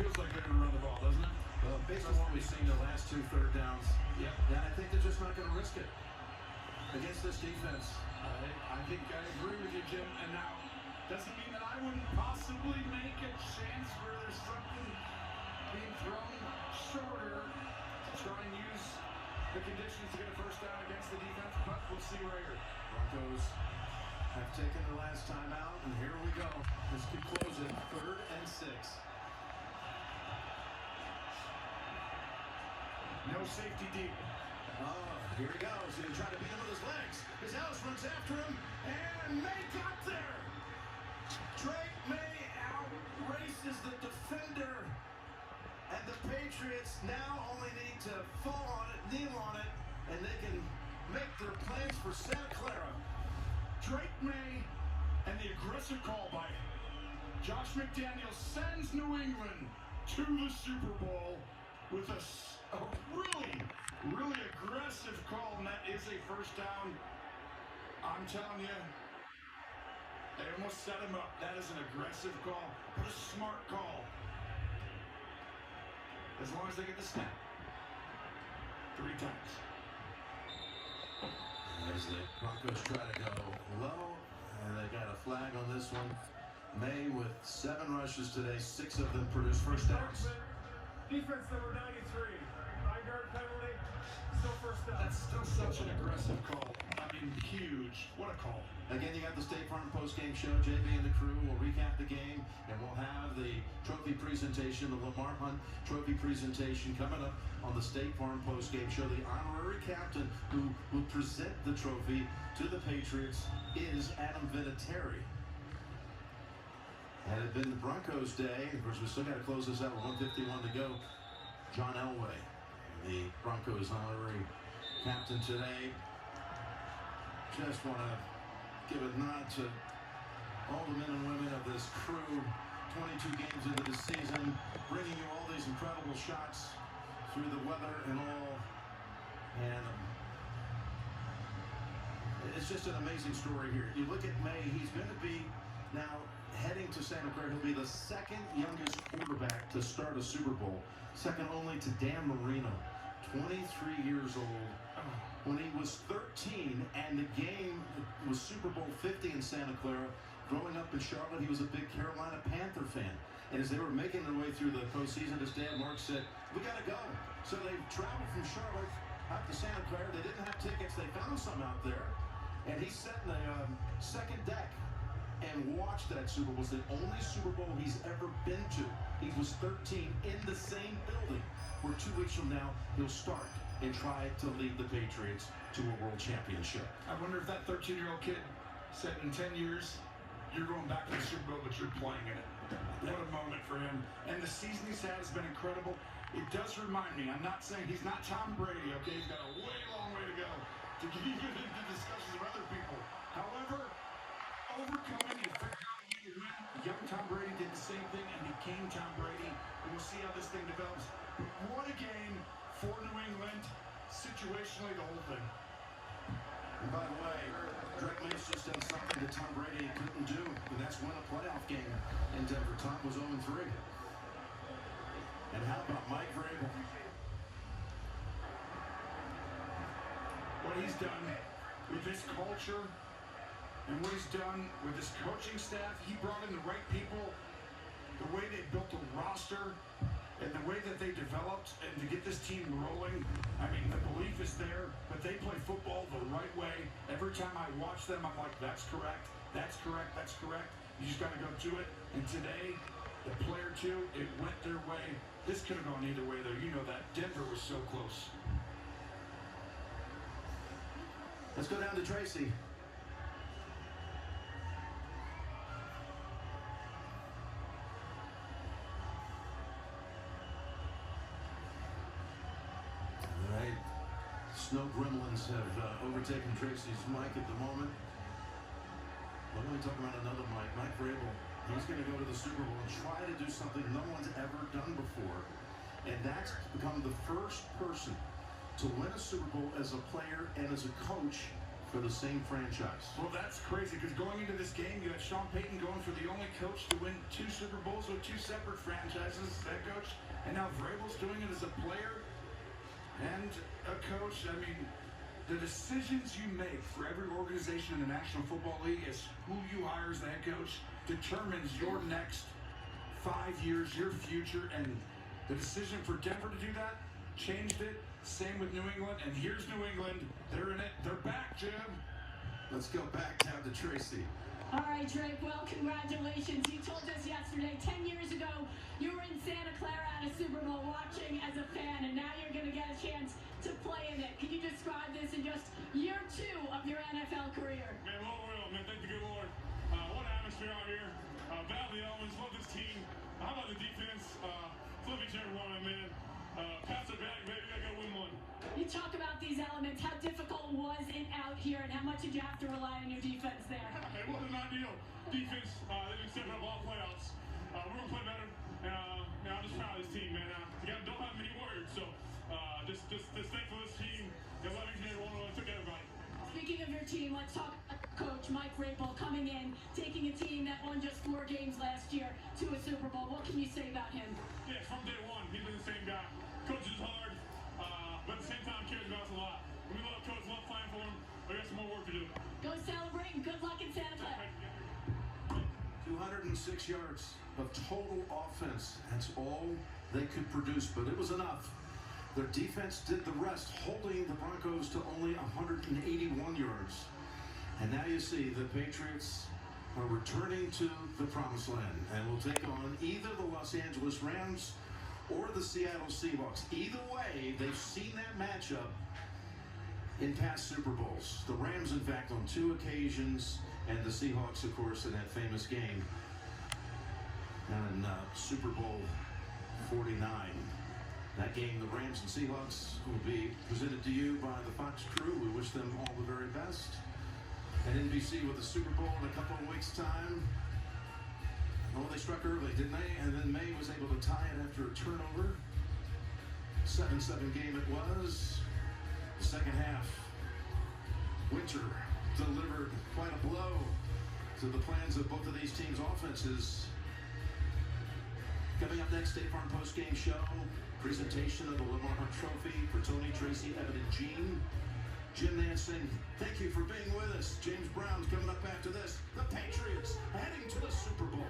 feels like they're going to run the ball, doesn't it? Well, based on what we've seen the last 2 third downs, yeah, I think they're just not going to risk it against this defense. I think I agree with you, Jim. And now, doesn't mean that I wouldn't possibly make a chance where there's something being thrown shorter to try and use the conditions to get a first down against the defense, but we'll see right here. Broncos have taken the last time out, and here we go. This could close it, 3rd and 6. No safety deep. Oh, here he goes. He's trying to beat him with his legs. His Ellis runs after him, and May got there. Drake May outraces the defender, and the Patriots now only need to fall on it, kneel on it, and they can make their plans for Santa Clara. Drake May and the aggressive call by Josh McDaniels sends New England to the Super Bowl with a really aggressive call, and that is a first down. I'm telling you, they almost set him up. That is an aggressive call, but a smart call. As long as they get the snap. 3 times. As the Broncos try to go low, and they got a flag on this one. May with 7 rushes today, 6 of them produced first downs. Defense number 93. 9-yard penalty. Still first down. That's still such an aggressive call. I mean, huge. What a call. Again, you got the State Farm post-game show. JB and the crew will recap the game, and we'll have the trophy presentation, the Lamar Hunt trophy presentation coming up on the State Farm post-game show. The honorary captain who will present the trophy to the Patriots is Adam Vinatieri. Had it been the Broncos' day, of course, we still got to close this out with 1:51 to go. John Elway, the Broncos' honorary captain today. Just want to give a nod to all the men and women of this crew. 22 games into the season, bringing you all these incredible shots through the weather and all. And it's just an amazing story here. You look at May, he's going to be now heading to Santa Clara. He'll be the 2nd youngest quarterback to start a Super Bowl, second only to Dan Marino, 23 years old. When he was 13 and the game was Super Bowl 50 in Santa Clara, growing up in Charlotte, he was a big Carolina Panther fan. And as they were making their way through the postseason, his dad, Mark, said, "We got to go." So they traveled from Charlotte out to Santa Clara. They didn't have tickets. They found some out there. And he sat in the second deck and watched that Super Bowl. It's the only Super Bowl he's ever been to. He was 13 in the same building where 2 weeks from now he'll start and try to lead the Patriots to a world championship. I wonder if that 13-year-old kid said in 10 years, you're going back to the Super Bowl, but you're playing in it. What a moment for him. And the season he's had has been incredible. It does remind me, I'm not saying he's not Tom Brady, okay? He's got a long way to go to get even into discussions of other people. However, overcoming and figuring out a way to win. Young Tom Brady did the same thing and became Tom Brady. And we'll see how this thing develops. But what a game for New England, situationally, the whole thing. And by the way, Drake May's just done something that Tom Brady couldn't do, and that's win a playoff game in Denver. Tom was 0-3. And how about Mike Vrabel? What he's done with this culture and what he's done with this coaching staff, he brought in the right people, the way they built the roster, and the way that they developed, and to get this team rolling. I mean, the belief is there, but they play football the right way. Every time I watch them, I'm like, that's correct, that's correct, that's correct. You just got to go to it. And today, the player two, it went their way. This could have gone either way, though. You know that. Denver was so close. Let's go down to Tracy. Snow gremlins have overtaken Tracy's mic at the moment. But let me talk about another Mike. Mike Vrabel. He's going to go to the Super Bowl and try to do something no one's ever done before. And that's become the first person to win a Super Bowl as a player and as a coach for the same franchise. Well, that's crazy because going into this game, you had Sean Payton going for the only coach to win 2 Super Bowls with 2 separate franchises as head coach, and now Vrabel's doing it as a player and a coach. I mean, the decisions you make for every organization in the National Football League is who you hire as the head coach determines your next 5 years, your future, and the decision for Denver to do that changed it. Same with New England, and here's New England. They're in it. They're back, Jim. Let's go back down to Tracy. All right, Drake, well, congratulations. You told us yesterday, 10 years ago, you were in Santa Clara at a Super Bowl watching as a fan, and now you're going to get a chance to play in it. Can you describe this in just year 2 of your NFL career? Man, what a world, man. Thank the good Lord. What an atmosphere out here. Battle the elements. Love this team. How about the defense? Love each and every one of them, man. Pass it back, baby. I got to win one. You talk about these elements. How difficult was it out here, and how much did you have to rely on your defense there? It wasn't ideal. Defense, they've been stepping up all playoffs. We're going to play better. And I'm just proud of this team, man. Don't have many words. So just thankful for this team. They love each and every one of them. Took everybody. Speaking of your team, let's talk about Coach Mike Vrabel coming in, taking a team that won just 4 games last year to a Super Bowl. What can you say about him? Yeah, from day one, he's been the same guy. Coaches hard, but at the same time, cares about us a lot. We love Coach, love playing for him. We got some more work to do. Go celebrate, and good luck in Santa Clara. 206 yards of total offense. That's all they could produce, but it was enough. Their defense did the rest, holding the Broncos to only 181 yards. And now you see the Patriots are returning to the promised land and will take on either the Los Angeles Rams or the Seattle Seahawks. Either way, they've seen that matchup in past Super Bowls. The Rams, in fact, on 2 occasions, and the Seahawks, of course, in that famous game in Super Bowl 49. That game, the Rams and Seahawks, will be presented to you by the Fox crew. We wish them all the very best. And NBC with the Super Bowl in a couple of weeks' time. Oh, they struck early, didn't they? And then May was able to tie it after a turnover. 7-7 game it was. The second half, Winter delivered quite a blow to the plans of both of these teams' offenses. Coming up next, State Farm post-game show. Presentation of the Lamar Hunt Trophy for Tony, Tracy, Evan, and Gene. Jim Nancing, thank you for being with us. James Brown's coming up after this. The Patriots heading to the Super Bowl.